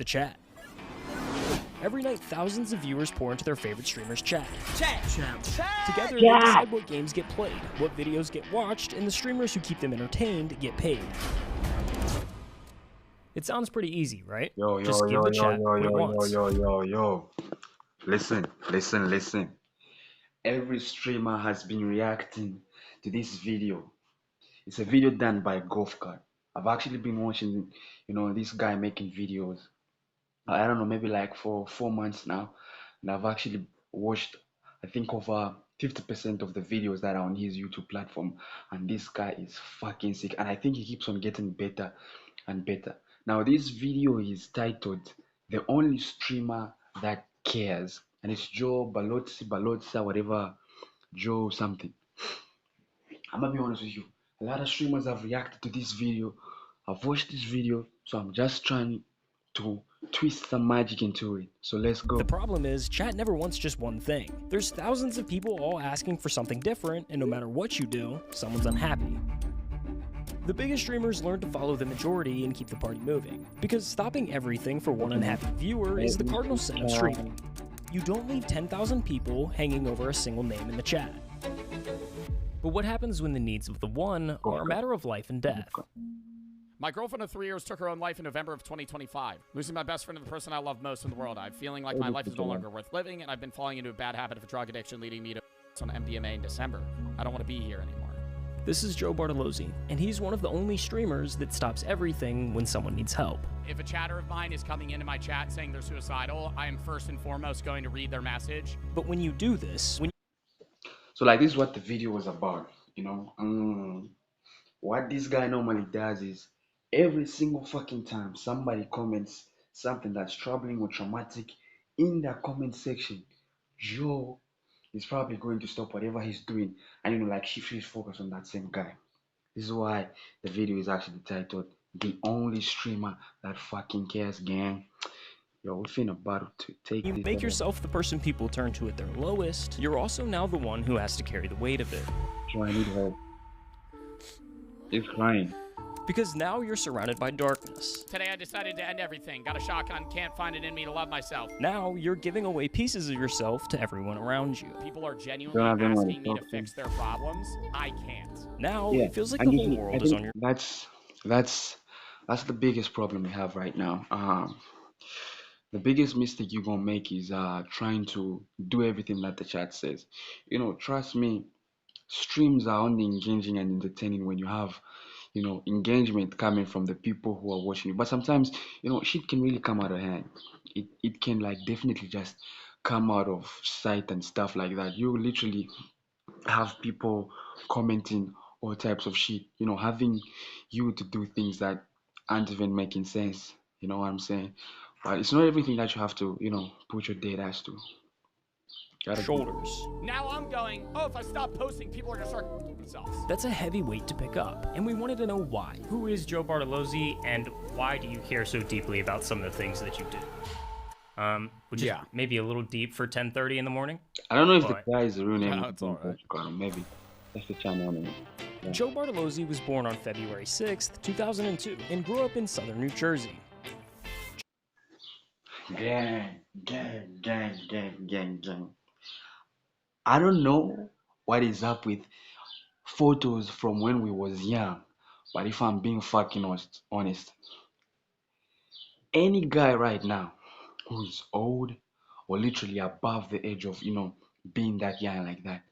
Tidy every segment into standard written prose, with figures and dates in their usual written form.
the chat. Every night, thousands of viewers pour into their favorite streamers' chat. Together, they decide what games get played, what videos get watched, and the streamers who keep them entertained get paid. It sounds pretty easy, right? Just give the chat what it wants. Listen. Every streamer has been reacting to this video. It's a video done by Golf Card. I've actually been watching, this guy making videos. I don't know, maybe like for 4 months now, and I've actually watched, I think, over 50% of the videos that are on his YouTube platform, and this guy is fucking sick, and I think he keeps on getting better and better. Now, this video is titled "The Only Streamer That Cares," and it's Joe Balozzi, whatever, Joe something. I'm gonna be honest with you. A lot of streamers have reacted to this video. I've watched this video, so I'm just trying to twist some magic into it. So let's go. The problem is, chat never wants just one thing. There's thousands of people all asking for something different, and no matter what you do, someone's unhappy. The biggest streamers learn to follow the majority and keep the party moving, because stopping everything for one unhappy viewer is the cardinal sin of streaming. You don't leave 10,000 people hanging over a single name in the chat. But what happens when the needs of the one are a matter of life and death? My girlfriend of 3 years took her own life in November of 2025. Losing my best friend and the person I love most in the world. I'm feeling like my life is no longer worth living, and I've been falling into a bad habit of drug addiction, leading me to on MDMA in December. I don't want to be here anymore. This is Joe Bartolozzi, and he's one of the only streamers that stops everything when someone needs help. If a chatter of mine is coming into my chat saying they're suicidal, I am first and foremost going to read their message. But when you do this, So like, this is what the video was about, What this guy normally does is, every single fucking time somebody comments something that's troubling or traumatic in that comment section, Joe is probably going to stop whatever he's doing and shift his focus on that same guy. This is why the video is actually titled "The Only Streamer That Fucking Cares," gang. Yo, we're finna battle to take you this make yourself the person people turn to at their lowest, you're also now the one who has to carry the weight of it. Joe, I need help. He's crying. Because now you're surrounded by darkness. Today I decided to end everything. Got a shotgun, can't find it in me to love myself. Now you're giving away pieces of yourself to everyone around you. People are genuinely asking me to fix their problems. I can't. Now it feels like the whole world is on your... That's the biggest problem we have right now. The biggest mistake you're gonna make is trying to do everything that the chat says. Trust me, streams are only engaging and entertaining when you have engagement coming from the people who are watching you. But sometimes shit can really come out of hand. It can definitely just come out of sight and stuff like that. You literally have people commenting all types of shit, having you to do things that aren't even making sense. You know what I'm saying? But it's not everything that you have to put your dead ass to. Shoulders. Now I'm going, if I stop posting, people are gonna start themselves. That's a heavy weight to pick up, and we wanted to know why. Who is Joe Bartolozzi, and why do you care so deeply about some of the things that you do? Which is maybe a little deep for 10:30 in the morning. I don't know if the guy is the real name. No, it's all right. Maybe that's the channel name. Yeah. Joe Bartolozzi was born on February 6th, 2002, and grew up in southern New Jersey. Gang. I don't know what is up with photos from when we was young, but if I'm being fucking honest, any guy right now who is old or literally above the age of being that young like that,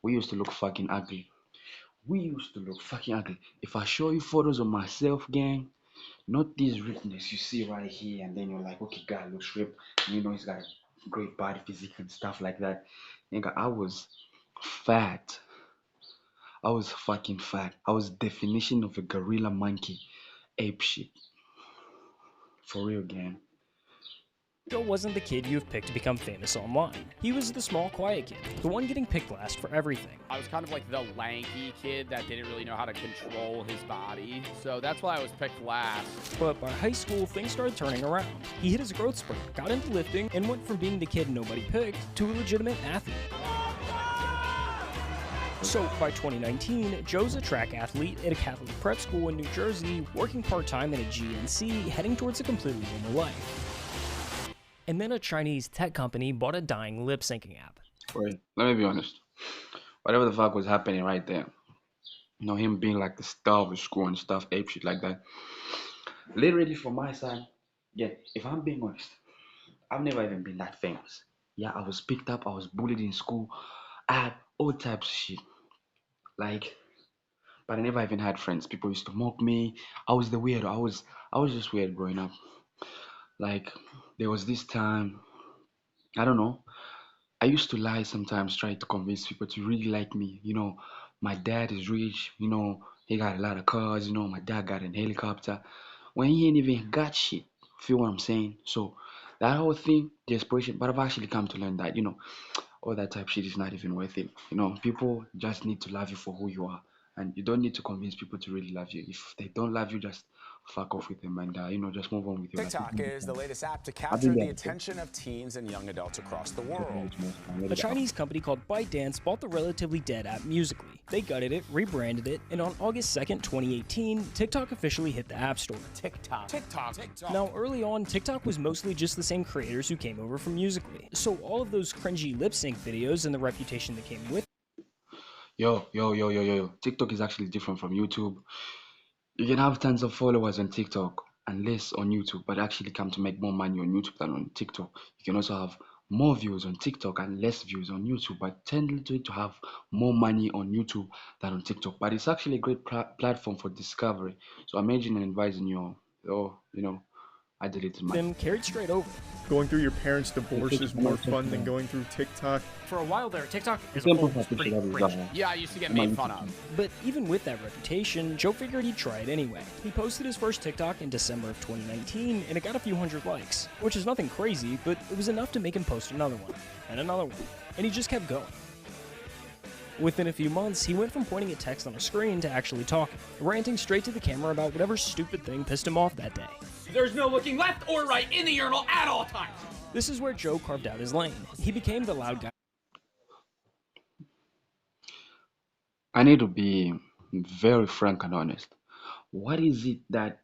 we used to look fucking ugly. If I show you photos of myself, gang, not this rippedness you see right here, and then you're like, okay, guy looks ripped, he's got a great body physique and stuff like that. Nigga, I was fat. I was fucking fat. I was definition of a gorilla monkey ape shit. For real, gang. Joe wasn't the kid you've picked to become famous online. He was the small, quiet kid, the one getting picked last for everything. I was kind of like the lanky kid that didn't really know how to control his body, so that's why I was picked last. But by high school, things started turning around. He hit his growth spurt, got into lifting, and went from being the kid nobody picked to a legitimate athlete. So by 2019, Joe's a track athlete at a Catholic prep school in New Jersey, working part-time in a GNC, heading towards a completely normal life. And then a Chinese tech company bought a dying lip syncing app. Wait, let me be honest. Whatever the fuck was happening right there, him being like the star of the school and stuff, ape shit like that. Literally, from my side, yeah, if I'm being honest, I've never even been that famous. Yeah, I was picked up, I was bullied in school, I had all types of shit. Like, but I never even had friends. People used to mock me. I was the weirdo. I was just weird growing up. Like, there was this time, I don't know. I used to lie sometimes, try to convince people to really like me. My dad is rich, he got a lot of cars, my dad got an helicopter. When he ain't even got shit. Feel what I'm saying? So that whole thing, desperation, but I've actually come to learn that, all that type shit is not even worth it. People just need to love you for who you are. And you don't need to convince people to really love you. If they don't love you, just fuck off with them and just move on with your life. TikTok is the latest app to I've been capture the there. attention of teens and young adults across the world. A Chinese company called ByteDance bought the relatively dead app Musical.ly. They gutted it, rebranded it, and on August 2nd, 2018, TikTok officially hit the App Store. TikTok. Now, early on, TikTok was mostly just the same creators who came over from Musical.ly. So all of those cringy lip sync videos and the reputation that came with Yo. TikTok is actually different from YouTube. You can have tons of followers on TikTok and less on YouTube, but actually come to make more money on YouTube than on TikTok. You can also have more views on TikTok and less views on YouTube, but tend to have more money on YouTube than on TikTok. But it's actually a great platform for discovery. So imagine advising you, I deleted my. them carried straight over. Going through your parents' divorce is more fun than going through TikTok. For a while there, TikTok as a whole was pretty cringy. Yeah, I used to get made fun of. But even with that reputation, Joe figured he'd try it anyway. He posted his first TikTok in December of 2019, and it got a few hundred likes, which is nothing crazy, but it was enough to make him post another one, and another one, and he just kept going. Within a few months, he went from pointing at text on a screen to actually talking, ranting straight to the camera about whatever stupid thing pissed him off that day. There's no looking left or right in the urinal at all times. This is where Joe carved out his lane. He became the loud guy. I need to be very frank and honest. What is it that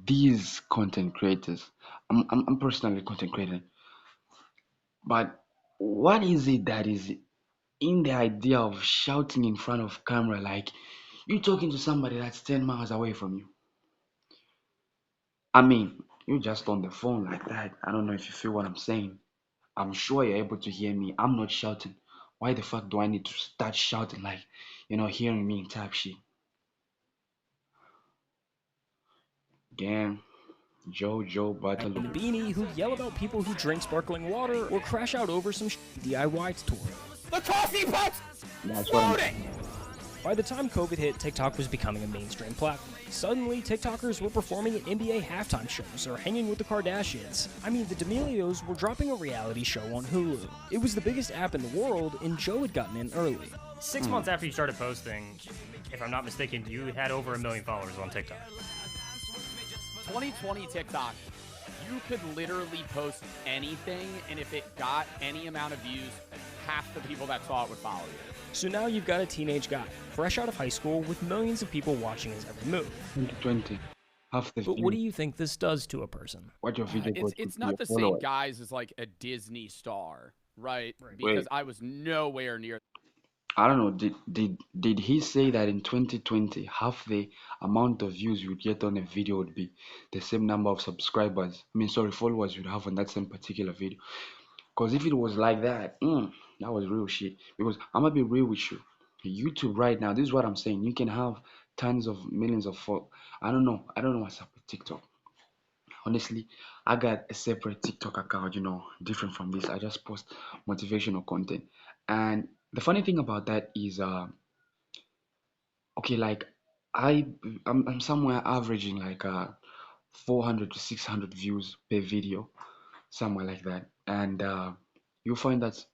these content creators? I'm personally content creator, but what is it that is in the idea of shouting in front of camera like you talking to somebody that's 10 miles away from you? I mean, you just on the phone like that. I don't know if you feel what I'm saying. I'm sure you're able to hear me. I'm not shouting. Why the fuck do I need to start shouting like, hearing me type shit? Damn. Joe, In Bartolozzi. the beanie who'd yell about people who drink sparkling water or crash out over some DIY tutorial. The coffee pot's That's what I'm floating. By the time COVID hit, TikTok was becoming a mainstream platform. Suddenly, TikTokers were performing at NBA halftime shows or hanging with the Kardashians. I mean, the D'Amelios were dropping a reality show on Hulu. It was the biggest app in the world, and Joe had gotten in early. 6 months after you started posting, if I'm not mistaken, you had over 1 million followers on TikTok. 2020 TikTok, you could literally post anything, and if it got any amount of views, half the people that saw it would follow you. So now you've got a teenage guy, fresh out of high school, with millions of people watching his every move. 2020. Half the But what do you think this does to a person? What your video goes It's to not your the same followers. guys as like a Disney star, right? Because I was nowhere near. I don't know. Did he say that in 2020 half the amount of views you would get on a video would be the same number of subscribers? Followers you'd have on that same particular video. Because if it was like that, that was real shit. Because I'm gonna be real with you. YouTube right now, this is what I'm saying. You can have tons of millions of I don't know what's up with TikTok. Honestly, I got a separate TikTok account, different from this. I just post motivational content. And the funny thing about that is okay, like I'm somewhere averaging like 400 to 600 views per video, somewhere like that. And you'll find that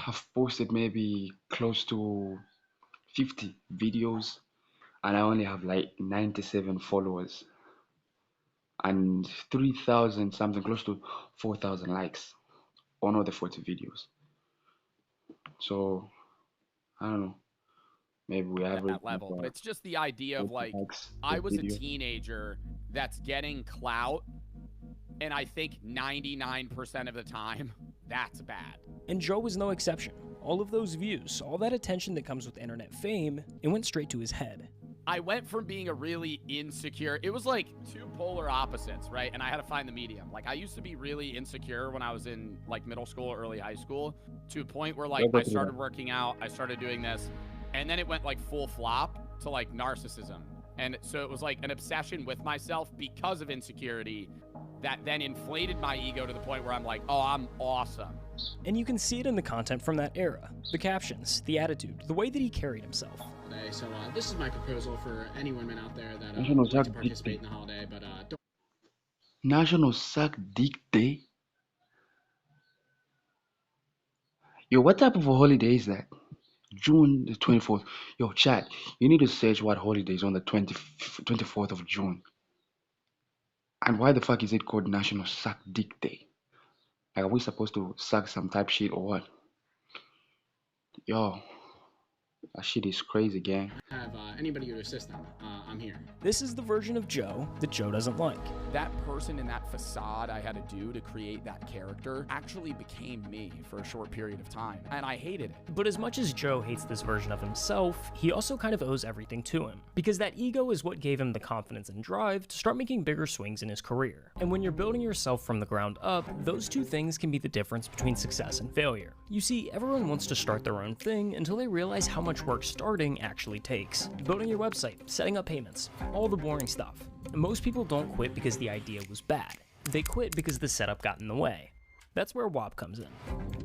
I've posted maybe close to 50 videos and I only have like 97 followers and 3,000 something, close to 4,000 likes on all the 40 videos. So I don't know. Maybe we average That level, but it's just the idea of like, I was a teenager that's getting clout And I think 99% of the time, that's bad. And Joe was no exception. All of those views, all that attention that comes with internet fame, it went straight to his head. I went from being a really insecure, it was like two polar opposites, right? And I had to find the medium. Like I used to be really insecure when I was in like middle school, early high school, to a point where like I started working out, I started doing this, and then it went like full flop to like narcissism. And so it was like an obsession with myself because of insecurity that then inflated my ego to the point where I'm like, oh, I'm awesome. And you can see it in the content from that era. The captions, the attitude, the way that he carried himself. So this is my proposal for any women out there that National would like to Sack participate Dick in the holiday, but don't. National Sack Dick Day? Yo, what type of a holiday is that? June the 24th. Yo, chat, you need to search what holiday is on the 24th of June. And why the fuck is it called National Suck Dick Day? Like, are we supposed to suck some type shit or what? Yo, that shit is crazy, gang. Have anybody to assist them. I'm here. This is the version of Joe that Joe doesn't like. That person in that facade I had to do to create that character actually became me for a short period of time, and I hated it. But as much as Joe hates this version of himself, he also kind of owes everything to him. Because that ego is what gave him the confidence and drive to start making bigger swings in his career. And when you're building yourself from the ground up, those two things can be the difference between success and failure. You see, everyone wants to start their own thing until they realize how much work starting actually takes. Building your website, setting up payments, all the boring stuff. Most people don't quit because the idea was bad. They quit because the setup got in the way. That's where WAP comes in.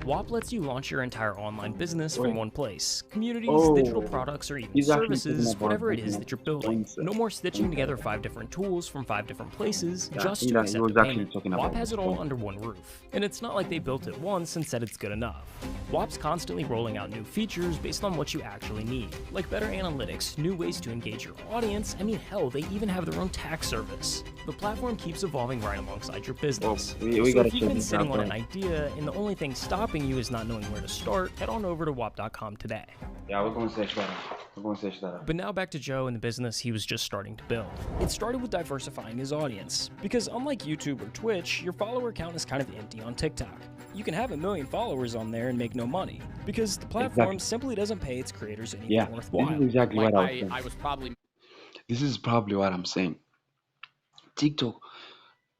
WAP lets you launch your entire online business from one place. Communities, digital products, or even services, whatever it is that you're building. No more stitching together 5 different tools from 5 different places just to accept a payment. WAP has it all under one roof. And it's not like they built it once and said it's good enough. WAP's constantly rolling out new features based on what you actually need, like better analytics, new ways to engage your audience, I mean hell, they even have their own tax service. The platform keeps evolving right alongside your business. So if you've been sitting on an idea and the only thing stopping you is not knowing where to start, head on over to WAP.com today. Yeah, we're going to search that out. We're going to search that out. But now back to Joe and the business he was just starting to build. It started with diversifying his audience, because unlike YouTube or Twitch, your follower count is kind of empty on TikTok. You can have 1 million followers on there and make no money, because the platform simply doesn't pay its creators anything worthwhile. This is exactly Like, what I was saying. This is probably what I'm saying. TikTok,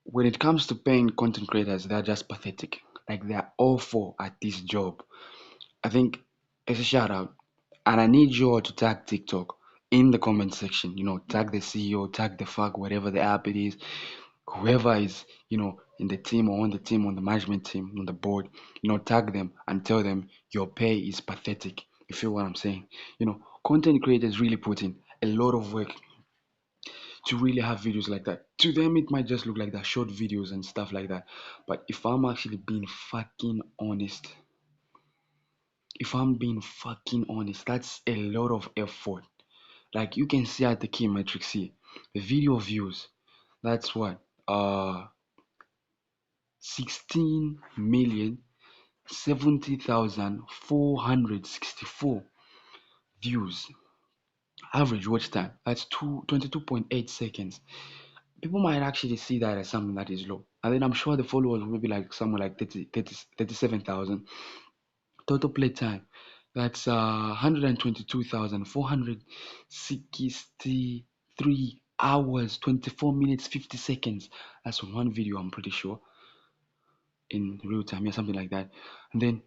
when it comes to paying content creators, they're just pathetic. Like, they're awful at this job. I think it's a shout out, and I need you all to tag TikTok in the comment section. You know, tag the CEO, tag the fuck, whatever the app it is, whoever is, you know, in the team or on the team, on the management team, on the board, you know, tag them and tell them your pay is pathetic. You feel what I'm saying? You know, content creators really put in a lot of work to really have videos like that. To them, it might just look like they're short videos and stuff like that. But if I'm actually being fucking honest, that's a lot of effort. Like, you can see at the key metrics here, the video views, that's what, 16,070,464 views. Average watch time, that's 22.8 seconds. People might actually see that as something that is low. And then I'm sure the followers will be like somewhere like 37,000. Total play time, that's 122,463 hours, 24 minutes, 50 seconds. That's on one video, I'm pretty sure. In real time, yeah, something like that. And then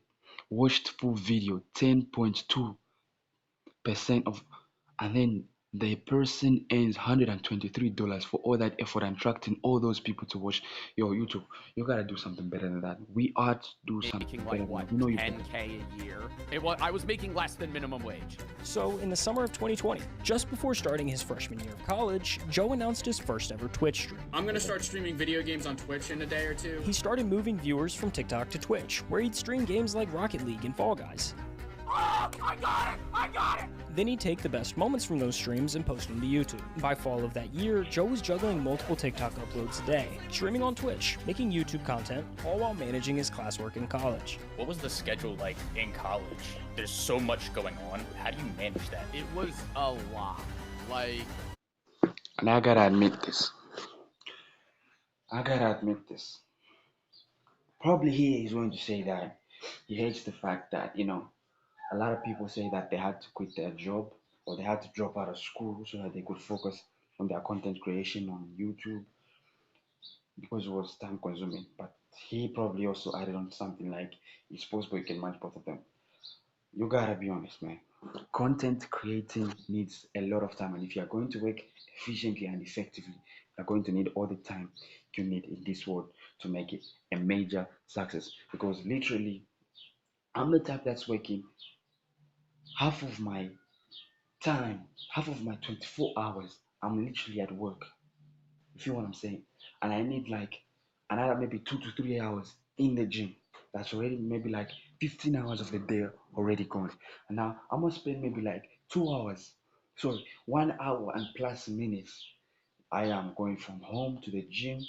watched full video, 10.2% of, and then the person earns $123 for all that effort and attracting all those people to watch your YouTube. You gotta do something better than that. We are to do something better than that. You know, 10K a year. I was making less than minimum wage. So in the summer of 2020, just before starting his freshman year of college, Joe announced his first ever Twitch stream. I'm gonna start streaming video games on Twitch in a day or two. He started moving viewers from TikTok to Twitch, where he'd stream games like Rocket League and Fall Guys. Oh, I got it! Then he'd take the best moments from those streams and post them to YouTube. By fall of that year, Joe was juggling multiple TikTok uploads a day, streaming on Twitch, making YouTube content, all while managing his classwork in college. What was the schedule like in college? There's so much going on. How do you manage that? It was a lot. Like, and I gotta admit this. I gotta admit this. Probably he is going to say that he hates the fact that, a lot of people say that they had to quit their job or they had to drop out of school so that they could focus on their content creation on YouTube because it was time consuming. But he probably also added on something like it's possible you can manage both of them. You gotta be honest, man. Content creating needs a lot of time, and if you're going to work efficiently and effectively, you're going to need all the time you need in this world to make it a major success. Because literally, I'm the type that's working half of my time, half of my 24 hours, I'm literally at work. You feel what I'm saying? And I need like another maybe 2 to 3 hours in the gym. That's already maybe like 15 hours of the day already gone. And now I'm gonna spend maybe like 2 hours, sorry, 1 hour and plus minutes. I am going from home to the gym,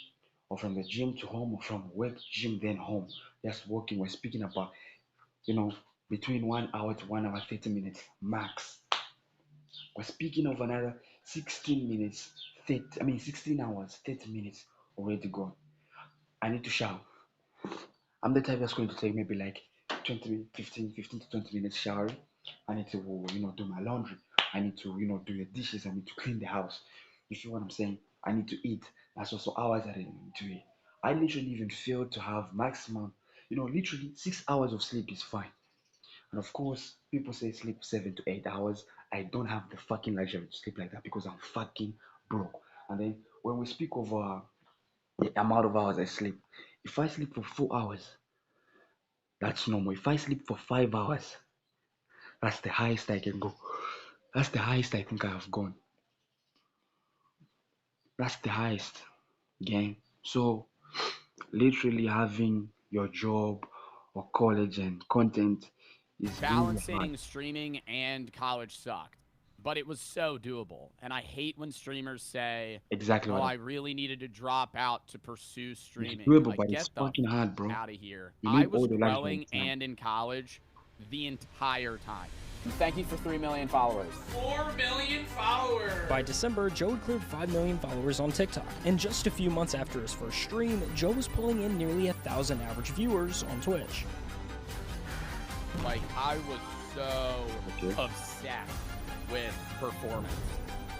or from the gym to home, or from work, gym, then home. Just walking. We're speaking about, you know, between 1 hour to 1 hour 30 minutes max. We're speaking of another 16 minutes, 16 hours, 30 minutes already gone. I need to shower. I'm the type that's going to take maybe like 15 to 20 minutes showering. I need to, do my laundry. I need to, do the dishes. I need to clean the house. You feel what I'm saying? I need to eat. That's also hours that I need to eat. I literally even failed to have maximum, literally 6 hours of sleep is fine. And of course, people say sleep 7 to 8 hours. I don't have the fucking luxury to sleep like that because I'm fucking broke. And then when we speak of the amount of hours I sleep, if I sleep for 4 hours, that's normal. If I sleep for 5 hours, that's the highest I can go. That's the highest I think I have gone. That's the highest, gang. So literally having your job or college and content is really hard. Balancing streaming and college sucked, but it was so doable. And I hate when streamers say, Exactly "Oh, what I really needed to drop out to pursue it's streaming." doable, Like, but it's get the fucking hard, bro. out of here. You I need was all the luxury growing time. and in college the entire time. Thank you for 3 million followers. 4 million followers. By December, Joe had cleared 5 million followers on TikTok, and just a few months after his first stream, Joe was pulling in nearly 1,000 average viewers on Twitch. Like, I was so Okay. obsessed with performance.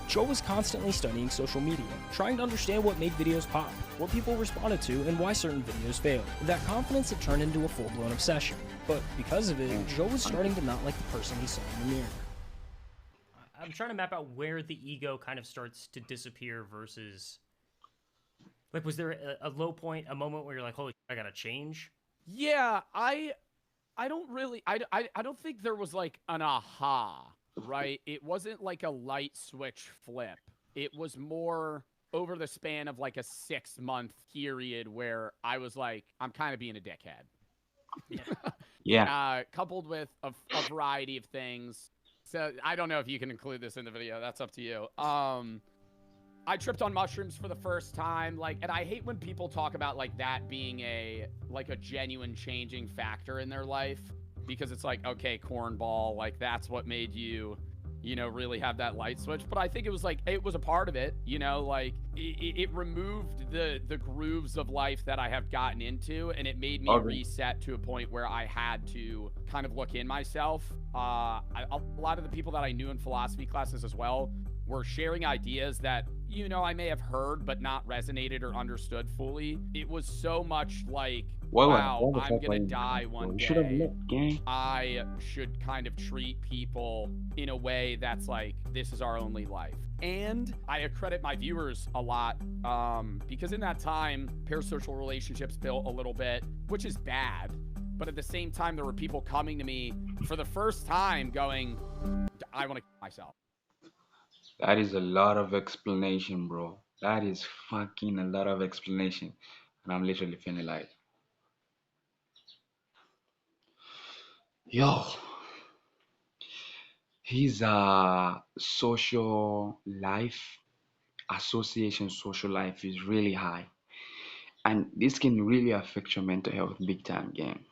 Joe was constantly studying social media, trying to understand what made videos pop, what people responded to, and why certain videos failed. That confidence had turned into a full-blown obsession, but because of it, Joe was starting to not like the person he saw in the mirror. I'm trying to map out where the ego kind of starts to disappear versus, like, was there a low point, a moment where you're like, holy shit, I gotta change? Yeah, I don't really, I don't think there was like an aha, right? It wasn't like a light switch flip. It was more over the span of like a 6-month period where I was like, I'm kind of being a dickhead. Yeah. Coupled with a variety of things. So I don't know if you can include this in the video. That's up to you. I tripped on mushrooms for the first time, and I hate when people talk about like that being a genuine changing factor in their life, because it's like, okay, cornball, like that's what made you, really have that light switch. But I think it was a part of it, it removed the grooves of life that I have gotten into, and it made me reset to a point where I had to kind of look in myself. A lot of the people that I knew in philosophy classes as well were sharing ideas that, I may have heard but not resonated or understood fully. It was so much like, wow, I'm gonna die one day. I should kind of treat people in a way that's like, this is our only life. And I accredit my viewers a lot, because in that time, parasocial relationships built a little bit, which is bad. But at the same time, there were people coming to me for the first time going, I want to kill myself. That is a lot of explanation, bro. That is fucking a lot of explanation. And I'm literally feeling like, yo, his social life, association social life is really high. And this can really affect your mental health big time, gang.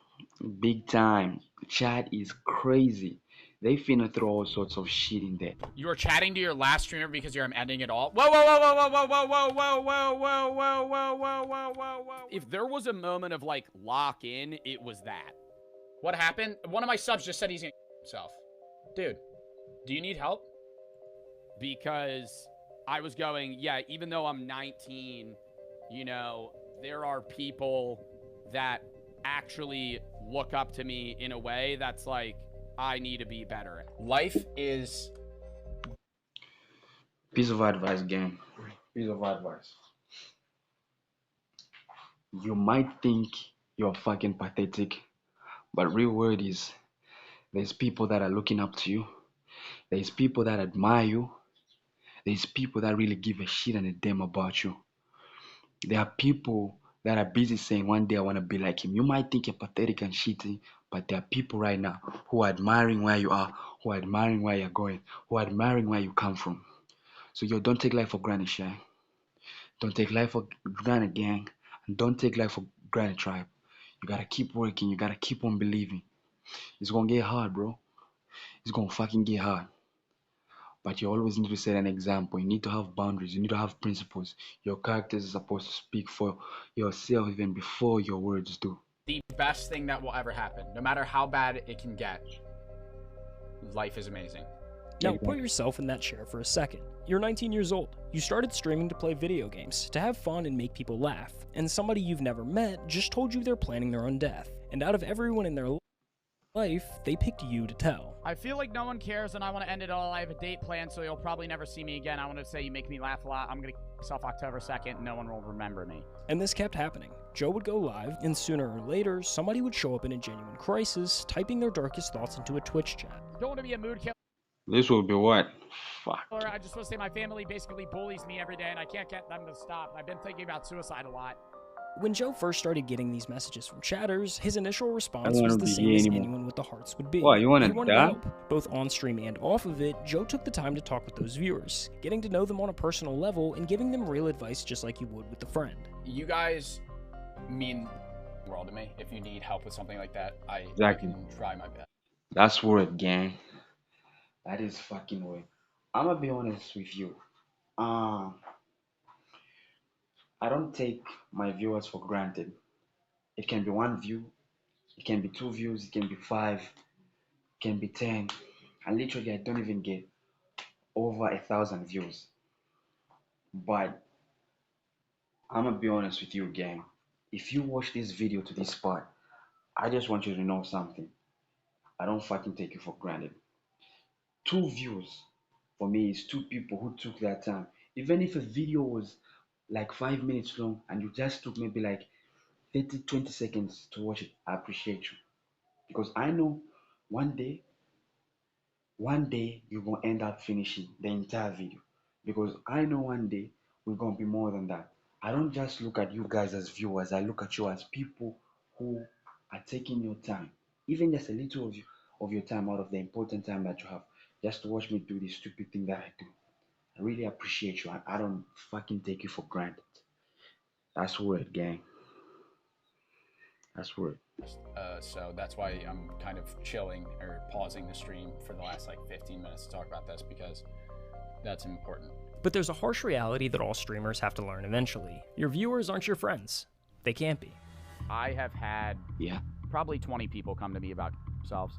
Big time. Chat is crazy. They finna throw all sorts of shit in there. You were chatting to your last streamer because you're ending it all. Whoa, whoa, whoa, whoa, whoa, whoa, whoa, whoa, whoa, whoa, whoa, whoa, whoa, whoa, whoa, whoa. If there was a moment of like lock in, it was that. What happened? One of my subs just said he's gonna himself. Dude, do you need help? Because I was going, yeah, even though I'm 19, you know, there are people that actually look up to me in a way that's like, I need to be better. Life is... Piece of advice, gang. Piece of advice. You might think you're fucking pathetic, but real word is there's people that are looking up to you. There's people that admire you. There's people that really give a shit and a damn about you. There are people that are busy saying one day I want to be like him. You might think you're pathetic and shitty, but there are people right now who are admiring where you are, who are admiring where you're going, who are admiring where you come from. So yo, don't take life for granted, Shay. Don't take life for granted, gang. And don't take life for granted, tribe. You gotta keep working. You gotta keep on believing. It's gonna get hard, bro. It's gonna fucking get hard. But you always need to set an example. You need to have boundaries. You need to have principles. Your characters are supposed to speak for yourself even before your words do. The best thing that will ever happen. No matter how bad it can get, life is amazing. Now, put yourself in that chair for a second. You're 19 years old. You started streaming to play video games, to have fun and make people laugh, and somebody you've never met just told you they're planning their own death. And out of everyone in their life, they picked you to tell. I feel like no one cares and I want to end it all. I have a date planned, so you'll probably never see me again. I want to say you make me laugh a lot. I'm going to kill myself October 2nd. No one will remember me. And this kept happening. Joe would go live, and sooner or later, somebody would show up in a genuine crisis, typing their darkest thoughts into a Twitch chat. Don't want to be a mood killer. This will be what? Fuck. I just want to say my family basically bullies me every day, and I can't get them to stop. I've been thinking about suicide a lot. When Joe first started getting these messages from chatters, his initial response was the same as anyone with the hearts would be. What, you wanted to help. Both on stream and off of it, Joe took the time to talk with those viewers, getting to know them on a personal level and giving them real advice just like you would with a friend. You guys mean the world to me. If you need help with something like that, I can try my best. That's word, gang. That is fucking word. I'm gonna be honest with you. I don't take my viewers for granted. It can be one view, it can be 2 views, it can be 5, it can be 10. And literally, I don't even get over 1,000 views. But I'm gonna be honest with you, gang. If you watch this video to this part, I just want you to know something. I don't fucking take you for granted. 2 views for me is 2 people who took their time. Even if a video was like 5 minutes long and you just took maybe like 20 seconds to watch it, I appreciate you. Because I know one day you're gonna end up finishing the entire video. Because I know one day we're gonna be more than that. I don't just look at you guys as viewers, I look at you as people who are taking your time, even just a little of your time out of the important time that you have, just to watch me do this stupid thing that I do. I really appreciate you. I don't fucking take you for granted. That's word, gang. That's word. So that's why I'm kind of chilling or pausing the stream for the last like 15 minutes to talk about this, because that's important. But there's a harsh reality that all streamers have to learn eventually. Your viewers aren't your friends. They can't be. I have had probably 20 people come to me about themselves,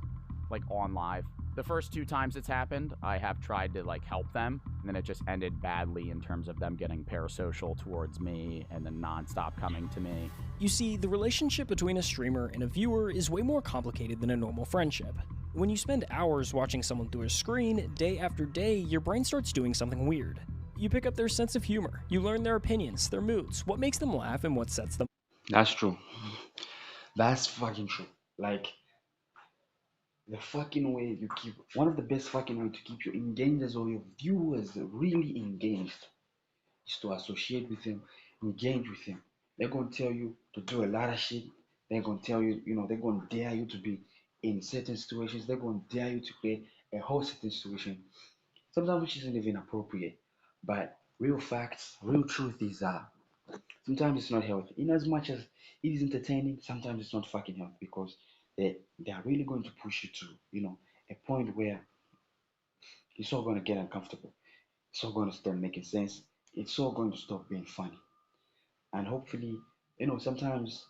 like on live. The first 2 times it's happened, I have tried to like help them, and then it just ended badly in terms of them getting parasocial towards me and then nonstop coming to me. You see, the relationship between a streamer and a viewer is way more complicated than a normal friendship. When you spend hours watching someone through a screen, day after day, your brain starts doing something weird. You pick up their sense of humor, you learn their opinions, their moods, what makes them laugh and what sets them. That's true. That's fucking true. Like, the fucking way you keep, one of the best fucking way to keep your engagers or your viewers really engaged is to associate with them, engage with them. They're gonna tell you to do a lot of shit. They're gonna tell you, they're gonna dare you to be in certain situations. They're gonna dare you to create a whole certain situation, sometimes which isn't even appropriate. But real facts, real truth is sometimes it's not healthy. In as much as it is entertaining, sometimes it's not fucking healthy, because they are really going to push you to, a a point where it's all going to get uncomfortable. It's all going to start making sense. It's all going to stop being funny. And hopefully, sometimes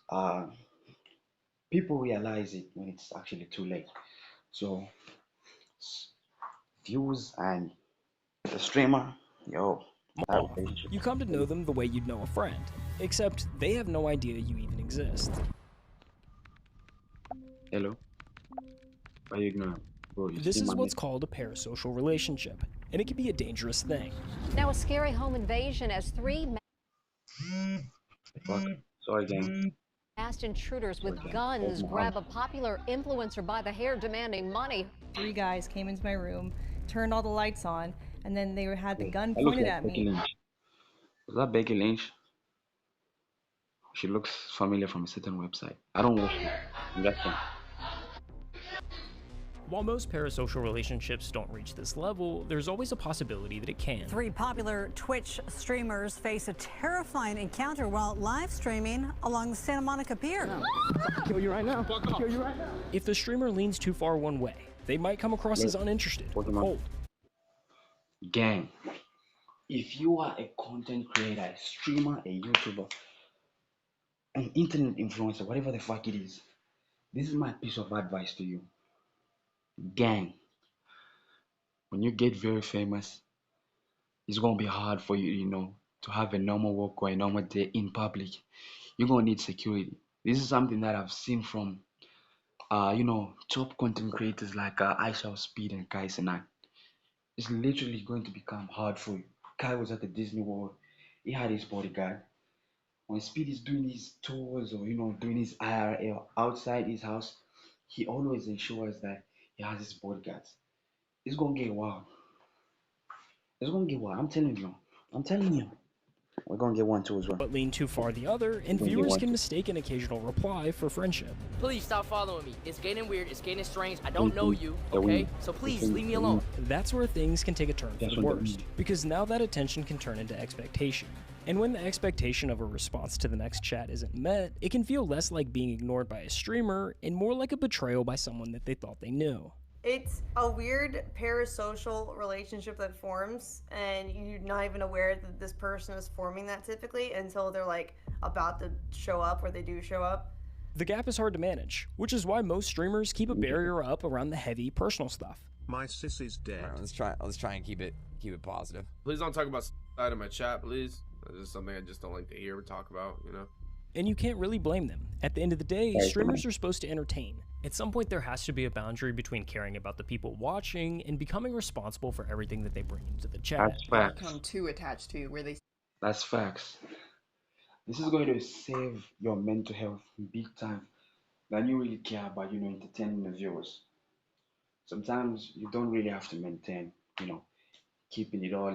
people realize it when it's actually too late. So, views and the streamer, yo, that Off. relationship. You come to know them the way you'd know a friend, except they have no idea you even exist. Hello? Why you ignoring? Bro, you This see is my what's called a parasocial relationship, and it can be a dangerous thing. Now, a scary home invasion as three fuck. Sorry, gang. masked intruders with Okay. guns That's my grab a popular influencer by the hair, demanding money. 3 guys came into my room, turned all the lights on, and then they had the gun That looks pointed like at Becky me. Lynch. Was that Becky Lynch? She looks familiar from a certain website. I don't watch it. I'm just saying. While most parasocial relationships don't reach this level, there's always a possibility that it can. 3 popular Twitch streamers face a terrifying encounter while live streaming along the Santa Monica Pier. I'll kill you right now. I'll kill you right now. If the streamer leans too far one way, they might come across as uninterested or cold. Gang, if you are a content creator, a streamer, a YouTuber, an internet influencer, whatever the fuck it is, this is my piece of advice to you. Gang, when you get very famous, it's gonna be hard for you, to have a normal work or a normal day in public. You're gonna need security. This is something that I've seen from, top content creators like I Shall Speed and Kai Cenat. It's literally going to become hard for you. Kai was at the Disney World. He had his bodyguard. When Speed is doing his tours or doing his IRL outside his house, he always ensures that he has his bodyguards. It's gonna get wild. It's gonna get wild. I'm telling you. I'm telling you. We're gonna get one too as well. But lean too far the other, and viewers can mistake an occasional reply for friendship. Please stop following me. It's getting weird. It's getting strange. I don't know you, okay? So please leave me alone. That's where things can take a turn for the worst, because now that attention can turn into expectation. And when the expectation of a response to the next chat isn't met, it can feel less like being ignored by a streamer and more like a betrayal by someone that they thought they knew. It's a weird parasocial relationship that forms, and you're not even aware that this person is forming that typically until they're like about to show up, or they do show up. The gap is hard to manage, which is why most streamers keep a barrier up around the heavy personal stuff. My sis is dead. Right, let's try and keep it positive. Please don't talk about side in my chat, please. This is something I just don't like to hear or talk about, And you can't really blame them. At the end of the day, streamers are supposed to entertain. At some point, there has to be a boundary between caring about the people watching and becoming responsible for everything that they bring into the chat. That's facts. Become too attached to where they. That's facts. This is going to save your mental health big time. Then you really care about, entertaining the viewers. Sometimes you don't really have to maintain, keeping it all,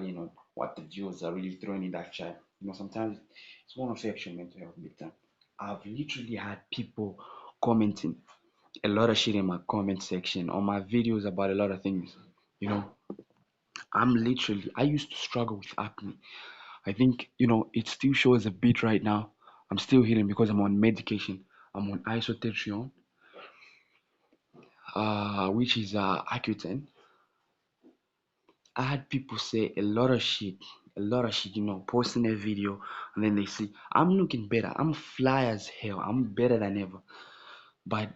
what the viewers are really throwing in that chat. Sometimes it's going to affect your mental health big time. I've literally had people commenting a lot of shit in my comment section on my videos about a lot of things. I used to struggle with acne. I think, it still shows a bit right now. I'm still healing because I'm on medication. I'm on Isotretinoin, which is Accutane. I had people say a lot of shit, posting a video, and then they say, I'm looking better. I'm fly as hell. I'm better than ever. But,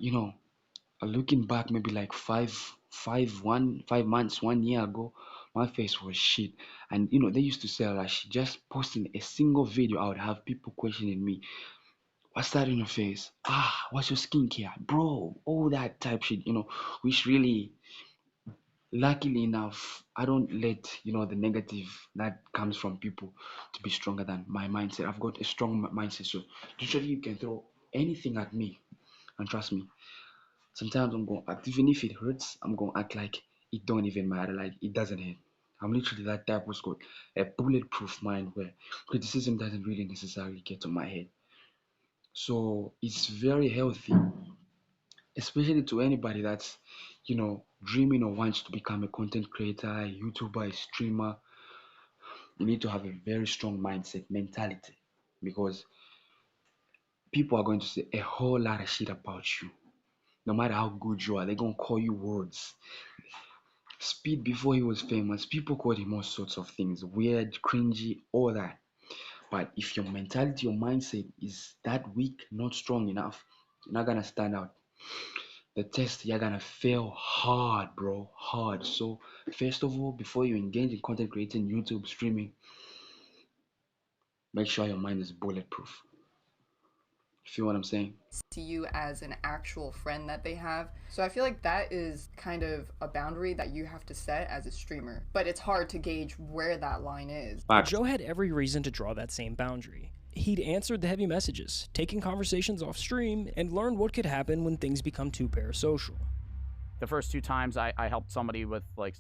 looking back maybe like 5 months, 1 year ago, my face was shit. And, they used to say like shit. Just posting a single video, I would have people questioning me. What's that in your face? What's your skincare? Bro, all that type shit, which really, luckily enough, I don't let the negative that comes from people to be stronger than my mindset. I've got a strong mindset, so literally you can throw anything at me, and trust me, sometimes I'm going to act, even if it hurts, I'm going to act like it don't even matter, like it doesn't hurt. I'm literally that type who's got a bulletproof mind where criticism doesn't really necessarily get to my head. So it's very healthy, especially to anybody that's dreaming or wants to become a content creator, a YouTuber, a streamer. You need to have a very strong mindset, mentality, because people are going to say a whole lot of shit about you. No matter how good you are, they're going to call you words. Speed before he was famous, people called him all sorts of things, weird, cringy, all that. But if your mentality, your mindset is that weak, not strong enough, you're not gonna stand out. The test, you're gonna fail hard, bro, hard. So first of all, before you engage in content creating, YouTube, streaming, make sure your mind is bulletproof. You feel what I'm saying? See you as an actual friend that they have. So I feel like that is kind of a boundary that you have to set as a streamer. But it's hard to gauge where that line is. Joe had every reason to draw that same boundary. He'd answered the heavy messages, taken conversations off stream, and learned what could happen when things become too parasocial. The first 2 times I helped somebody with like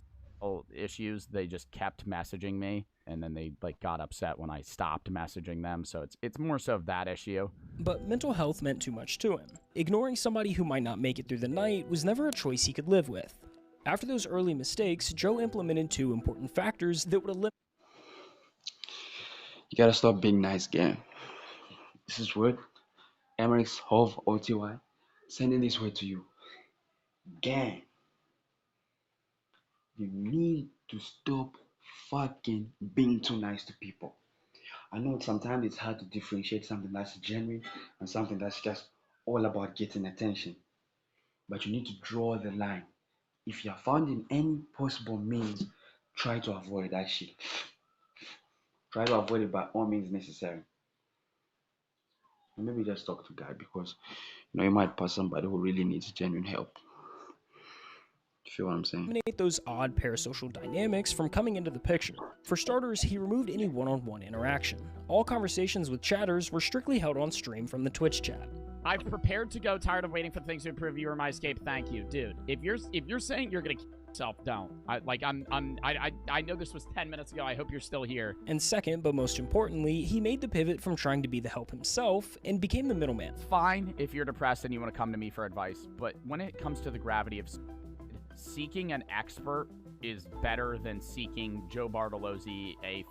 issues, they just kept messaging me, and then they like got upset when I stopped messaging them. So it's more so of that issue. But mental health meant too much to him. Ignoring somebody who might not make it through the night was never a choice he could live with. After those early mistakes, Joe implemented 2 important factors that would eliminate. You gotta stop being nice, gang. This is word. Emmerich's Hove OTY. Sending this word to you. Gang. You need to stop fucking being too nice to people. I know sometimes it's hard to differentiate something that's genuine and something that's just all about getting attention. But you need to draw the line. If you're found in any possible means, try to avoid that shit. Try to avoid it by all means necessary. And maybe just talk to God, because you might pass somebody who really needs genuine help. You feel what I'm saying? Eliminate those odd parasocial dynamics from coming into the picture. For starters, he removed any one-on-one interaction. All conversations with chatters were strictly held on stream from the Twitch chat. I've prepared to go, tired of waiting for things to improve. You are my escape. Thank you, dude. If you're saying you're gonna kill yourself, don't. I know this was 10 minutes ago. I hope you're still here. And second, but most importantly, he made the pivot from trying to be the help himself and became the middleman. Fine if you're depressed and you want to come to me for advice, but when it comes to the gravity of seeking an expert is better than seeking Joe Bartolozzi, a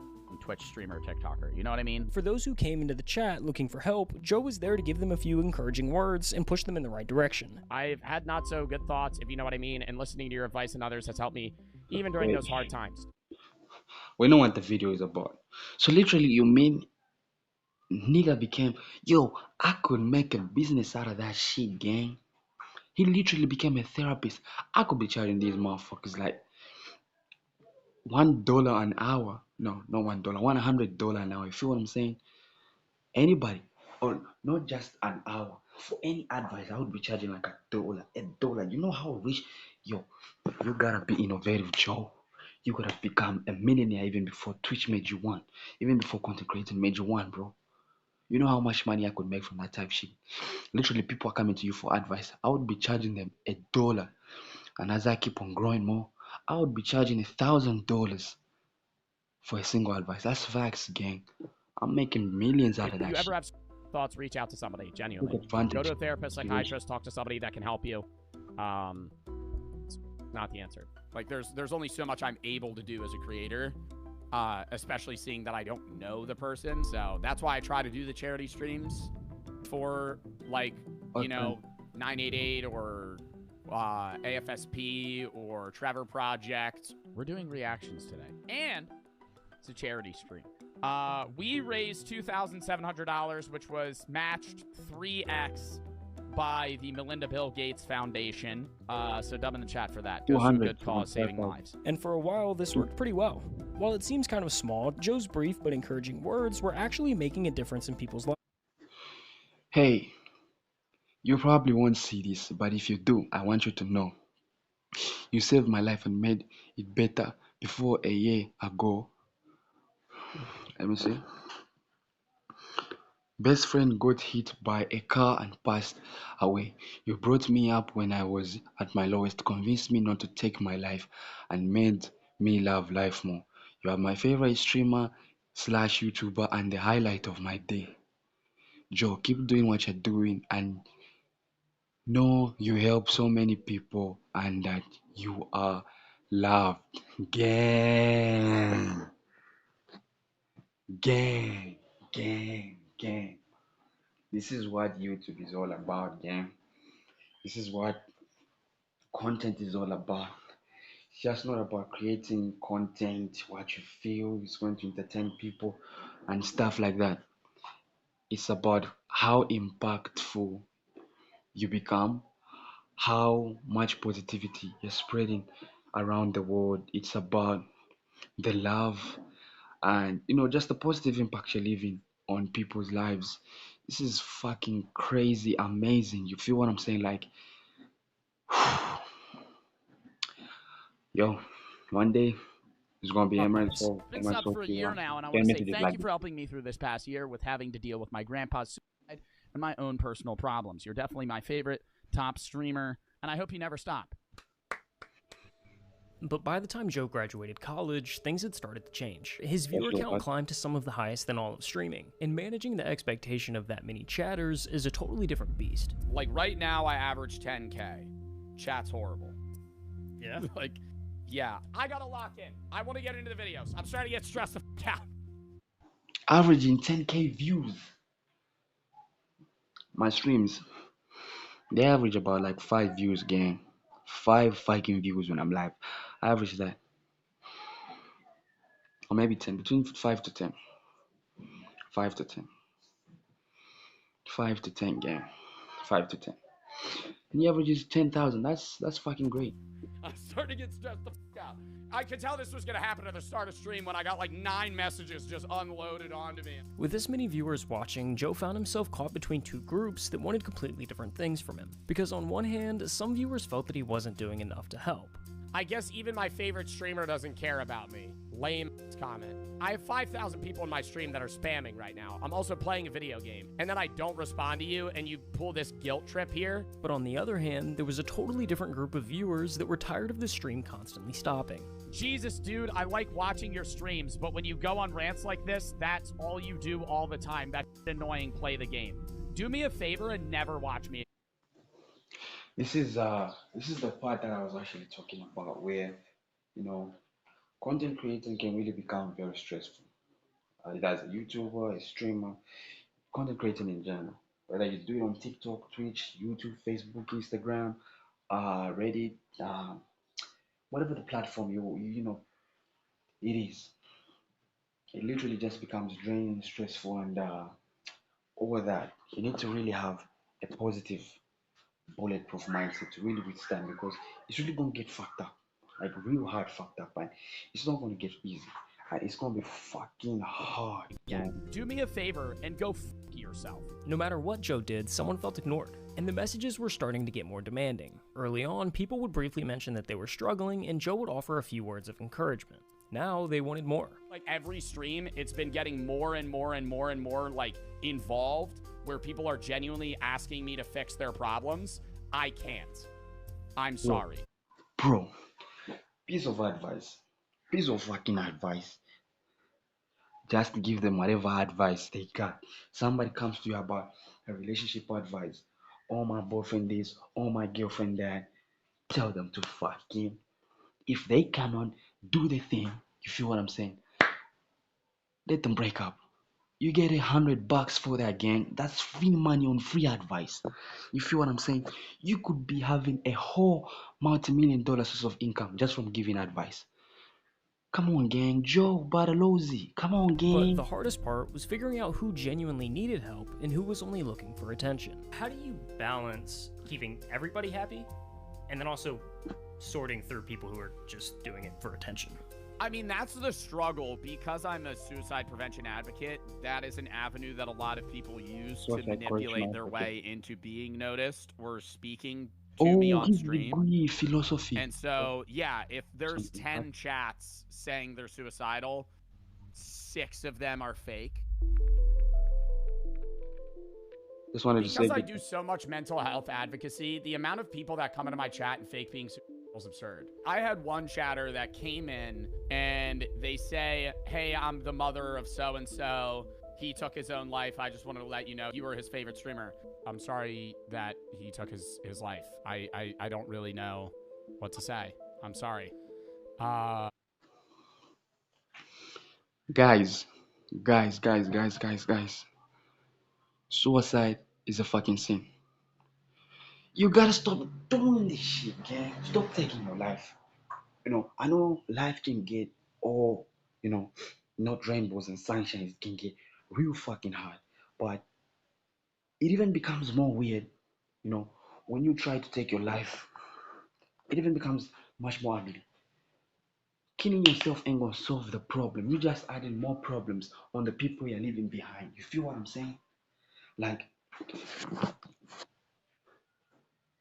Twitch streamer, TikToker. You know what I mean? For those who came into the chat looking for help, Joe was there to give them a few encouraging words and push them in the right direction. I've had not so good thoughts, if you know what I mean, and listening to your advice and others has helped me even during those hard times. We know what the video is about. So literally, you mean nigga became, yo, I could make a business out of that shit, gang. He literally became a therapist. I could be charging these motherfuckers like $1 an hour. No, not $1, $100 an hour. You feel what I'm saying? Anybody, or not just an hour. For any advice, I would be charging like $1. $1. You know how rich? Yo, you gotta be innovative, Joe. You gotta become a millionaire even before Twitch made you one. Even before content creating made you one, bro. You know how much money I could make from that type of shit. Literally, people are coming to you for advice. I would be charging them $1. And as I keep on growing more, I would be charging $1,000 for a single advice. That's facts, gang. I'm making millions out of that If you shit. ever have thoughts, reach out to somebody, genuinely. Go to a therapist, psychiatrist, talk to somebody that can help you. It's not the answer. Like, there's only so much I'm able to do as a creator, especially seeing that I don't know the person. So that's why I try to do the charity streams for, like, you know, 988 or AFSP or Trevor Project. We're doing reactions today. And it's a charity stream. We raised $2,700, which was matched 3x by the Melinda Bill Gates Foundation. So dub in the chat for that. Goes to a good cause, saving lives. And for a while, this worked pretty well. While it seems kind of small, Joe's brief but encouraging words were actually making a difference in people's lives. Hey, you probably won't see this, but if you do, I want you to know. You saved my life and made it better before a year ago. Let me see. Best friend got hit by a car and passed away. You brought me up when I was at my lowest, convinced me not to take my life, and made me love life more. You are my favorite streamer / YouTuber and the highlight of my day. Joe, keep doing what you're doing and know you help so many people and that you are loved. Gang. Gang. Gang. Gang. This is what YouTube is all about, gang. This is what content is all about. It's just not about creating content, what you feel is going to entertain people and stuff like that. It's about how impactful you become, how much positivity you're spreading around the world. It's about the love and just the positive impact you're leaving on people's lives. This is fucking crazy amazing. You feel what I'm saying? Like, yo, one day it's gonna be Emirates or Been subbed for a year now, and I want to say thank you for helping me through this past year with having to deal with my grandpa's suicide and my own personal problems. You're definitely my favorite top streamer, and I hope you never stop. But by the time Joe graduated college, things had started to change. His viewer count climbed to some of the highest in all of streaming, and managing the expectation of that many chatters is a totally different beast. Like right now, I average 10K. Chat's horrible. Yeah? Like, yeah. I gotta lock in. I want to get into the videos. I'm starting to get stressed out. Averaging 10K views. My streams, they average about like 5 views, gang. 5 fucking views when I'm live. I average that. Or maybe 10, between 5 to 10. 5 to 10. 5 to 10, gang. 5 to 10. And the average is 10,000. That's fucking great. I'm starting to get stressed the out. I could tell this was going to happen at the start of stream when I got like 9 messages just unloaded onto me. With this many viewers watching, Joe found himself caught between two groups that wanted completely different things from him. Because on one hand, some viewers felt that he wasn't doing enough to help. I guess even my favorite streamer doesn't care about me. Lame comment. I have 5,000 people in my stream that are spamming right now. I'm also playing a video game. And then I don't respond to you and you pull this guilt trip here. But on the other hand, there was a totally different group of viewers that were tired of the stream constantly stopping. Jesus, dude, I like watching your streams, but when you go on rants like this, that's all you do all the time. That's annoying. Play the game. Do me a favor and never watch me. This is the part that I was actually talking about, where content creating can really become very stressful. Either as a YouTuber, a streamer, content creating in general. Whether you do it on TikTok, Twitch, YouTube, Facebook, Instagram, Reddit, whatever the platform it is. It literally just becomes draining, stressful, and over that, you need to really have a positive, bulletproof mindset to really withstand, because it's really gonna get fucked up, like real hard fucked up, and it's not gonna get easy. And it's gonna be fucking hard. Yeah. Do me a favor and go f yourself. No matter what Joe did, someone felt ignored, and the messages were starting to get more demanding. Early on, people would briefly mention that they were struggling, and Joe would offer a few words of encouragement. Now they wanted more. Like every stream, it's been getting more and more and more and more like involved, where people are genuinely asking me to fix their problems. I can't. I'm sorry. Bro, piece of advice. Piece of fucking advice. Just give them whatever advice they got. Somebody comes to you about a relationship advice. Oh, my boyfriend this, oh, my girlfriend that. Tell them to fucking, if they cannot do the thing, you feel what I'm saying? Let them break up. You get $100 for that, gang. That's free money on free advice. You feel what I'm saying? You could be having a whole multi-million-dollar source of income just from giving advice. Come on, gang. Joe Bartolozzi. Come on, gang. But the hardest part was figuring out who genuinely needed help and who was only looking for attention. How do you balance keeping everybody happy and then also sorting through people who are just doing it for attention? I mean, that's the struggle. Because I'm a suicide prevention advocate, that is an avenue that a lot of people use to manipulate their way into being noticed or speaking to me on stream. Philosophy. And so, yeah, if there's 10 chats saying they're suicidal, 6 of them are fake. Just wanted to say, because I do so much mental health advocacy, the amount of people that come into my chat and fake being suicidal is absurd. I had one chatter that came in and they say, hey, I'm the mother of so-and-so. He took his own life. I just wanted to let you know you were his favorite streamer. I'm sorry that he took his life. I don't really know what to say. I'm sorry. Guys. Suicide is a fucking sin. You gotta stop doing this shit, gang. Stop taking your life. I know life can get all, not rainbows and sunshine. It can get real fucking hard. But it even becomes more weird, you know, when you try to take your life, it even becomes much more ugly. Killing yourself ain't gonna solve the problem. You just adding more problems on the people you're leaving behind. You feel what I'm saying? Like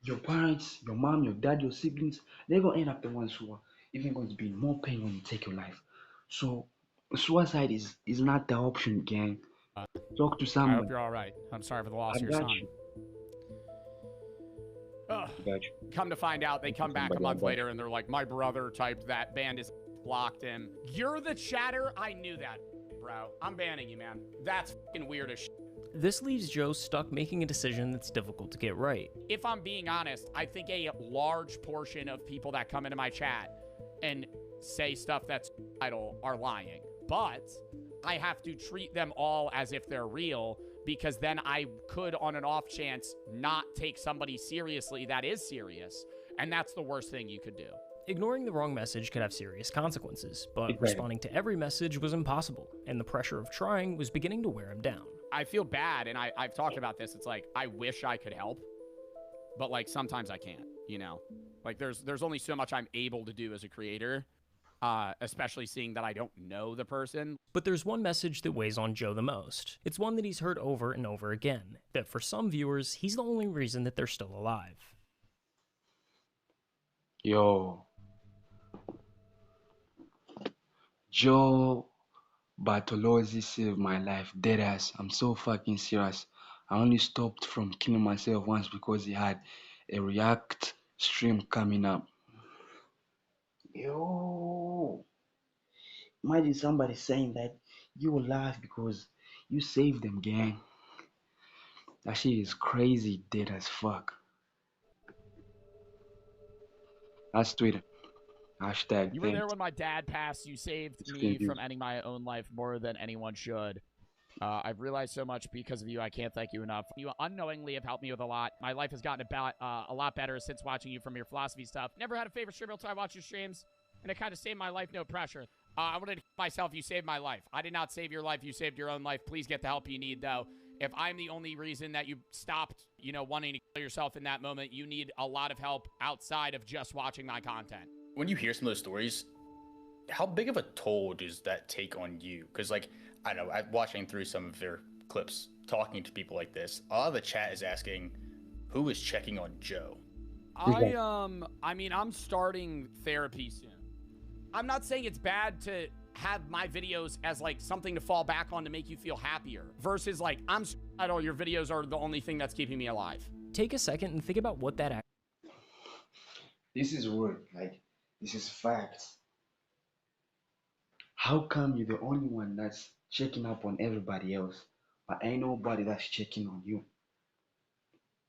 your parents, your mom, your dad, your siblings, they're gonna end up the ones who are even going to be in more pain when you take your life. So suicide is not the option, gang. Talk to I someone. hope you're all right. I'm sorry for the loss I of your got son. you. Ugh. Got you. Come to find out, they come back a Somebody month out there. later and they're like, my brother typed that, banned his, blocked him. You're the chatter? I knew that, bro. I'm banning you, man. That's fucking weird as shit. This leaves Joe stuck making a decision that's difficult to get right. If I'm being honest, I think a large portion of people that come into my chat and say stuff that's idle are lying. But I have to treat them all as if they're real, because then I could, on an off chance, not take somebody seriously that is serious. And that's the worst thing you could do. Ignoring the wrong message could have serious consequences, but responding to every message was impossible, and the pressure of trying was beginning to wear him down. I feel bad, and I've talked about this. It's like, I wish I could help, but like sometimes I can't, you know? Like there's only so much I'm able to do as a creator, especially seeing that I don't know the person. But there's one message that weighs on Joe the most. It's one that he's heard over and over again, that for some viewers, he's the only reason that they're still alive. Yo. Joe Bartolozzi saved my life, deadass. I'm so fucking serious. I only stopped from killing myself once because he had a React stream coming up. Yo, imagine somebody saying that you will laugh because you saved them, gang. That shit is crazy, dead as fuck. That's Twitter. Hashtag You were there thanks. when my dad passed. You saved It's me confused. from ending my own life more than anyone should. I've realized so much because of you. I can't thank you enough. You unknowingly have helped me with a lot. My life has gotten about a lot better since watching you from your philosophy stuff. Never had a favorite streamer until I watched your streams, and it kind of saved my life, no pressure. I wanted to kill myself. You saved my life. I did not save your life. You saved your own life. Please get the help you need, though. If I'm the only reason that you stopped, wanting to kill yourself in that moment, you need a lot of help outside of just watching my content. When you hear some of those stories, how big of a toll does that take on you? Because, like, I don't know, watching through some of their clips, talking to people like this, a lot of the chat is asking, who is checking on Joe? I mean, I'm starting therapy soon. I'm not saying it's bad to have my videos as, like, something to fall back on to make you feel happier, versus, like, I'm suicidal, your videos are the only thing that's keeping me alive. Take a second and think about what that This is word, like, this is facts. How come you're the only one that's checking up on everybody else, but ain't nobody that's checking on you?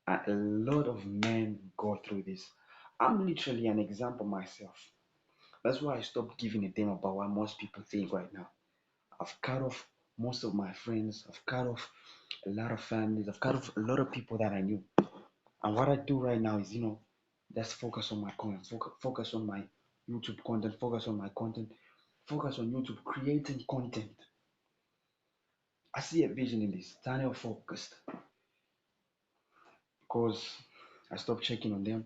A lot of men go through this. I'm literally an example myself. That's why I stopped giving a damn about what most people think right now. I've cut off most of my friends. I've cut off a lot of families. I've cut off a lot of people that I knew. And what I do right now is, just focus on my content, focus on my YouTube content, focus on my content, focus on YouTube creating content. I see a vision in this, tunnel focused. Because I stopped checking on them,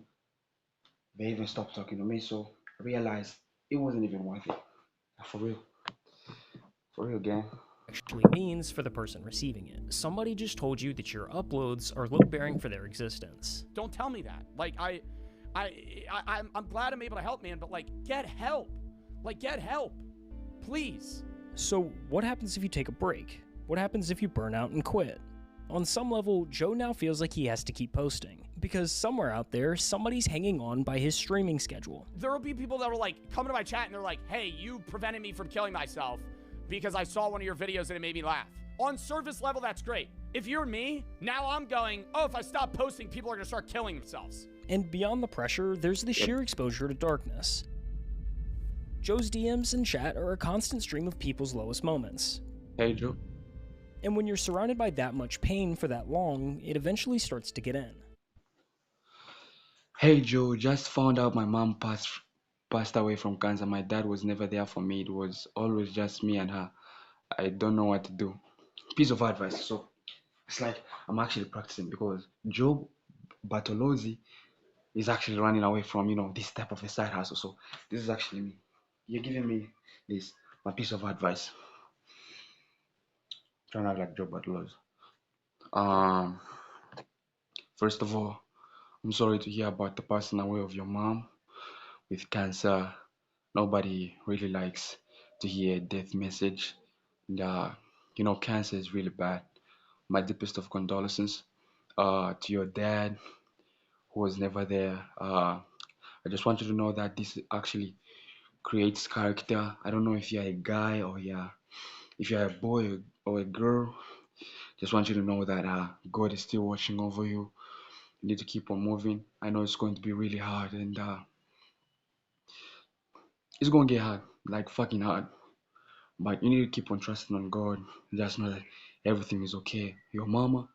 they even stopped talking to me, so I realized it wasn't even worth it. For real, gang. actually means for the person receiving it. Somebody just told you that your uploads are load-bearing for their existence. Don't tell me that. Like, I'm glad I'm able to help, man, but, like, get help. Like, get help. Please. So what happens if you take a break? What happens if you burn out and quit? On some level, Joe now feels like he has to keep posting, because somewhere out there, somebody's hanging on by his streaming schedule. There will be people that will, like, come to my chat and they're like, hey, you prevented me from killing myself because I saw one of your videos and it made me laugh. On surface level, that's great. If you're me, now I'm going, oh, if I stop posting, people are going to start killing themselves. And beyond the pressure, there's the sheer exposure to darkness. Joe's DMs and chat are a constant stream of people's lowest moments. Hey, Joe. And when you're surrounded by that much pain for that long, it eventually starts to get in. Hey, Joe, just found out my mom passed passed away from cancer, my dad was never there for me. It was always just me and her. I don't know what to do. Piece of advice. So it's like I'm actually practicing because Joe Bartolozzi is actually running away from this type of a side hustle. So this is actually me. You're giving me this my piece of advice. Trying to act like Joe Bartolozzi. Um, First of all, I'm sorry to hear about the passing away of your mom with cancer. Nobody really likes to hear a death message. And, cancer is really bad. My deepest of condolences to your dad who was never there. I just want you to know that this actually creates character. I don't know if you're a guy or if you're a boy or a girl. Just want you to know that God is still watching over you. You need to keep on moving. I know it's going to be really hard and it's going to get hard, like fucking hard. But you need to keep on trusting on God. Just know that everything is okay. Your mama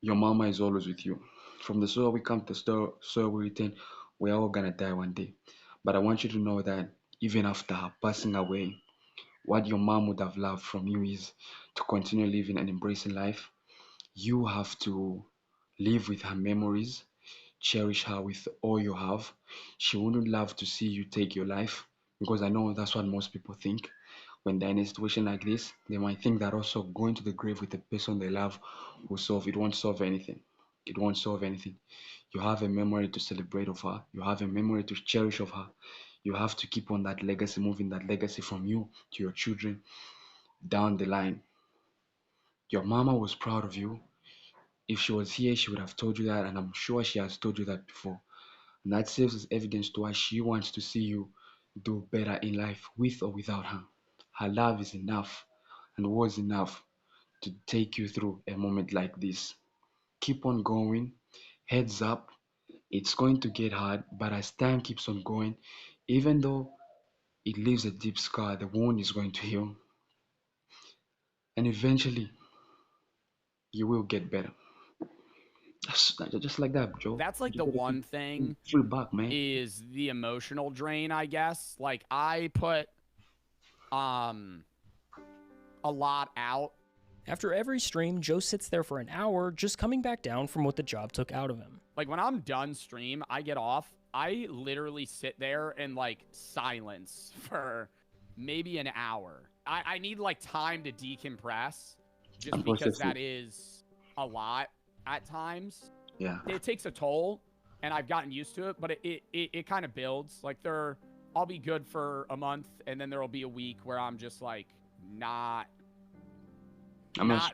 is always with you. From the soil we come to the soil we return. We're all gonna die one day. But I want you to know that even after her passing away, what your mom would have loved from you is to continue living and embracing life. You have to live with her memories, cherish her with all you have. She wouldn't love to see you take your life because I know that's what most people think. When they're in a situation like this, they might think that also going to the grave with the person they love will solve. It won't solve anything. It won't solve anything. You have a memory to celebrate of her. You have a memory to cherish of her. You have to keep on that legacy, moving that legacy from you to your children down the line. Your mama was proud of you. If she was here, she would have told you that, and I'm sure she has told you that before. And that serves as evidence to why she wants to see you do better in life with or without her. Her love is enough and was enough to take you through a moment like this. Keep on going, heads up. It's going to get hard, but as time keeps on going, even though it leaves a deep scar, the wound is going to heal. And eventually, you will get better. Just like that, Joe. That's like the one thing Full back, man. is the emotional drain, I guess. Like I put a lot out. After every stream, Joe sits there for an hour just coming back down from what the job took out of him. Like when I'm done stream, I get off. I literally sit there in like silence for maybe an hour. I need like time to decompress just because that is a lot at times. Yeah. It takes a toll and I've gotten used to it, but it kind of builds. Like I'll be good for a month and then there'll be a week where I'm just like not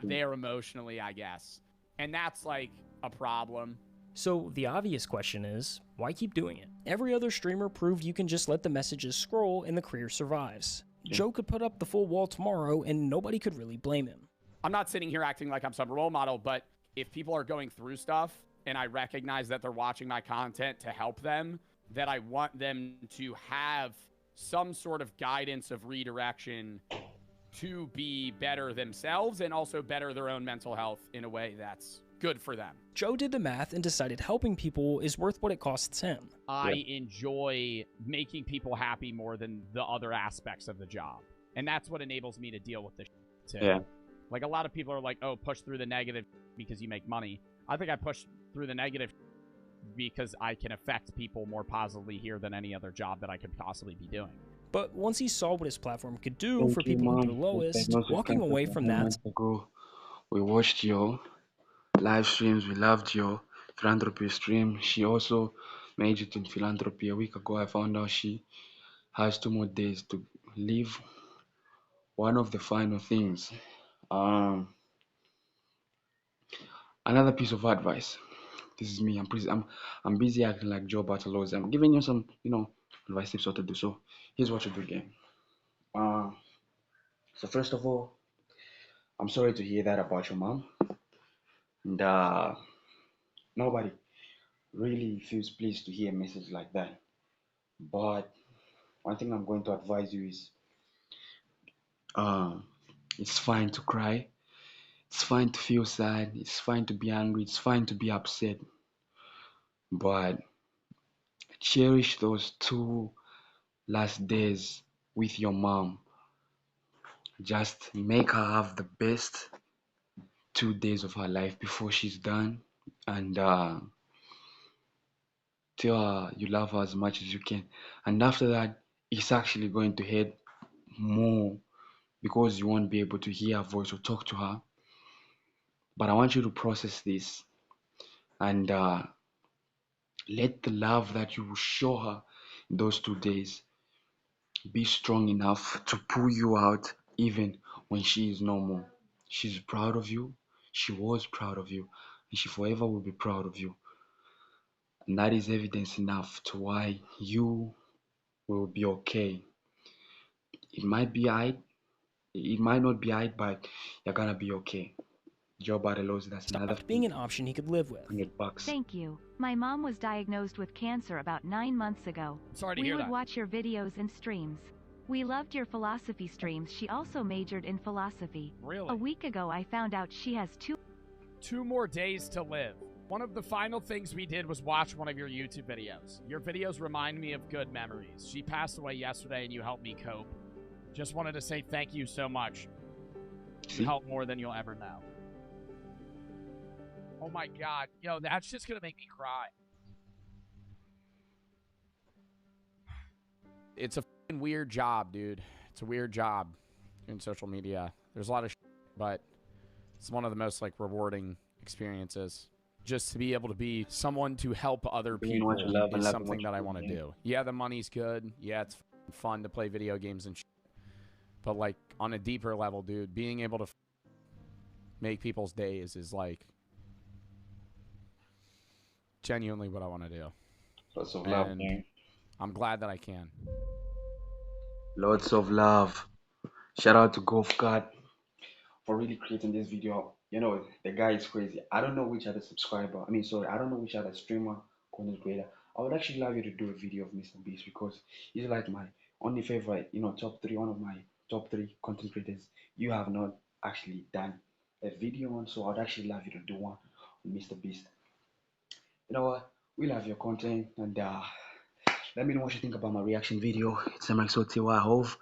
there emotionally, I guess. And that's like a problem. So the obvious question is, why keep doing it? Every other streamer proved you can just let the messages scroll and the career survives. Yeah. Joe could put up the full wall tomorrow and nobody could really blame him. I'm not sitting here acting like I'm some role model, but if people are going through stuff and I recognize that they're watching my content to help them, that I want them to have some sort of guidance of redirection to be better themselves and also better their own mental health in a way that's good for them. Joe did the math and decided helping people is worth what it costs him. I enjoy making people happy more than the other aspects of the job. And that's what enables me to deal with this too. Yeah. Like a lot of people are like, oh, push through the negative because you make money. I think I push through the negative because I can affect people more positively here than any other job that I could possibly be doing. But once he saw what his platform could do for people who were lowest, walking away from that... We watched your live streams. We loved your philanthropy stream. She also majored in philanthropy. A week ago, I found out she has 2 more days to live. One of the final things. Another piece of advice. This is me. I'm busy acting like Joe Bartolozzi. I'm giving you some, advice tips what to do. So here's what you do again. So first of all, I'm sorry to hear that about your mom. And nobody really feels pleased to hear a message like that. But one thing I'm going to advise you is it's fine to cry. It's fine to feel sad. It's fine to be angry. It's fine to be upset. But cherish those 2 last days with your mom. Just make her have the best 2 days of her life before she's done, and tell her you love her as much as you can. And after that, it's actually going to hurt more because you won't be able to hear her voice or talk to her. But I want you to process this and let the love that you will show her in those 2 days be strong enough to pull you out even when she is no more. She's proud of you. She was proud of you. And she forever will be proud of you. And that is evidence enough to why you will be okay. It might be hard, it might not be hard, but you're gonna be okay. Joe Bartolozzi, that's another being an option he could live with. $100. Thank you. My mom was diagnosed with cancer about 9 months ago. Sorry to we hear would that. watch your videos and streams. We loved your philosophy streams. She also majored in philosophy. Really? A week ago I found out she has 2 more days to live. One of the final things we did was watch one of your YouTube videos. Your videos remind me of good memories. She passed away yesterday and you helped me cope. Just wanted to say thank you so much. You helped more than you'll ever know. Oh my God. Yo, that's just gonna make me cry. It's a fucking weird job, dude. It's a weird job doing social media. There's a lot of shit, but it's one of the most like rewarding experiences. Just to be able to be someone to help other people is something that I want to do. Yeah, the money's good. Yeah, it's fun to play video games and shit. But like on a deeper level, dude, being able to make people's days is like genuinely what I want to do. Lots of love, man. I'm glad that I can. Lots of love. Shout out to GolfGuard for really creating this video. You know, the guy is crazy. I don't know which other subscriber, I don't know which other streamer, content creator. I would actually love you to do a video of Mr. Beast because he's like my only favorite, top 3, one of my top 3 content creators you have not actually done a video on. So I would actually love you to do one on Mr. Beast. You know what? We love your content, and let me know what you think about my reaction video. It's MXOTY Hove.